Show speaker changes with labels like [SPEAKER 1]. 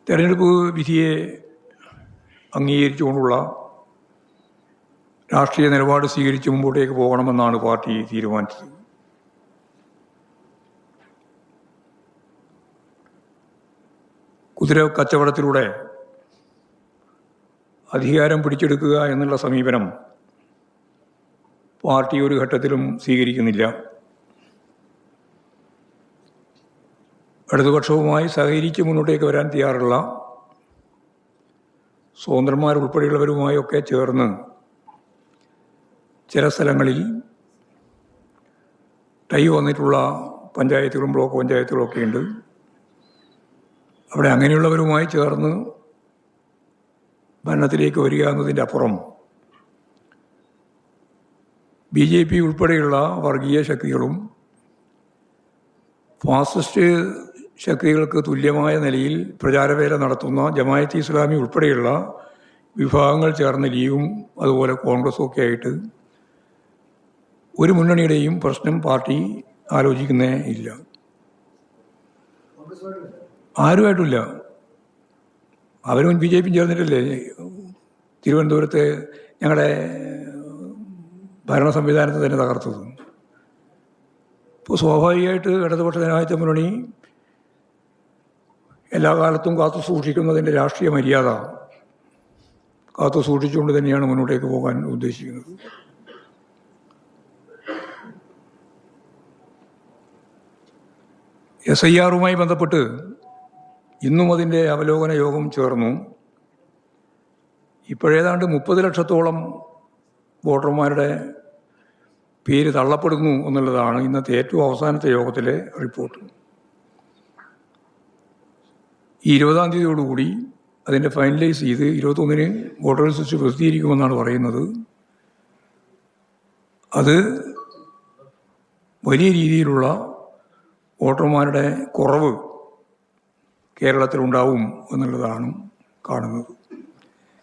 [SPEAKER 1] തെരഞ്ഞെടുപ്പ് വിധിയെ അംഗീകരിച്ചുകൊണ്ടുള്ള രാഷ്ട്രീയ നിലപാട് സ്വീകരിച്ച് മുമ്പോട്ടേക്ക് പോകണമെന്നാണ് പാർട്ടി തീരുമാനിച്ചത്. കുതിര കച്ചവടത്തിലൂടെ അധികാരം പിടിച്ചെടുക്കുക എന്നുള്ള സമീപനം പാർട്ടി ഒരു ഘട്ടത്തിലും സ്വീകരിക്കുന്നില്ല. ഇടതുപക്ഷവുമായി സഹകരിച്ച് മുന്നോട്ടേക്ക് വരാൻ തയ്യാറുള്ള സ്വതന്ത്രന്മാരുൾപ്പെടെയുള്ളവരുമായൊക്കെ ചേർന്ന് ചില സ്ഥലങ്ങളിൽ ടൈ വന്നിട്ടുള്ള പഞ്ചായത്തുകളും ബ്ലോക്ക് പഞ്ചായത്തുകളും ഒക്കെ ഉണ്ട്. അവിടെ അങ്ങനെയുള്ളവരുമായി ചേർന്ന് ഭരണത്തിലേക്ക് വരിക എന്നതിൻ്റെ അപ്പുറം BJP ഉൾപ്പെടെയുള്ള വർഗീയ ശക്തികളും ഫാസിസ്റ്റ് ശക്തികൾക്ക് തുല്യമായ നിലയിൽ പ്രചാരവേല നടത്തുന്ന ജമാഅത്തെ ഇസ്ലാമി ഉൾപ്പെടെയുള്ള വിഭാഗങ്ങൾ ചേർന്ന ലീഗും അതുപോലെ കോൺഗ്രസും ഒക്കെ ആയിട്ട് ഒരു മുന്നണിയുടെയും പ്രശ്നം പാർട്ടി ആലോചിക്കുന്നേ ഇല്ല. ആരുമായിട്ടില്ല. അവരും BJP ചേർന്നിട്ടല്ലേ തിരുവനന്തപുരത്തെ ഞങ്ങളുടെ ഭരണ സംവിധാനത്തെ തന്നെ തകർത്തത്. ഇപ്പോൾ സ്വാഭാവികമായിട്ട് ഇടതുപക്ഷ ജനാധിപത്യ മുന്നണി എല്ലാ കാലത്തും കാത്തു സൂക്ഷിക്കുന്നതിൻ്റെ രാഷ്ട്രീയ മര്യാദ കാത്തു സൂക്ഷിച്ചുകൊണ്ട് തന്നെയാണ് മുന്നോട്ടേക്ക് പോകാൻ ഉദ്ദേശിക്കുന്നത്. SIR ബന്ധപ്പെട്ട് ഇന്നും അതിൻ്റെ അവലോകന യോഗം ചേർന്നു. ഇപ്പോഴേതാണ്ട് 30 ലക്ഷത്തോളം വോട്ടർമാരുടെ പേര് തള്ളപ്പെടുന്നു എന്നുള്ളതാണ് ഇന്നത്തെ ഏറ്റവും അവസാനത്തെ യോഗത്തിലെ റിപ്പോർട്ട്. ഈ 20-ാം തീയതിയോടുകൂടി അതിൻ്റെ ഫൈനലൈസ് ചെയ്ത് 21-ന് വോട്ടർ ലിസ്റ്റ് പ്രസിദ്ധീകരിക്കുമെന്നാണ് പറയുന്നത്. അത് വലിയ രീതിയിലുള്ള വോട്ടർമാരുടെ കുറവ് കേരളത്തിലുണ്ടാവും എന്നുള്ളതാണ് കാണുന്നത്.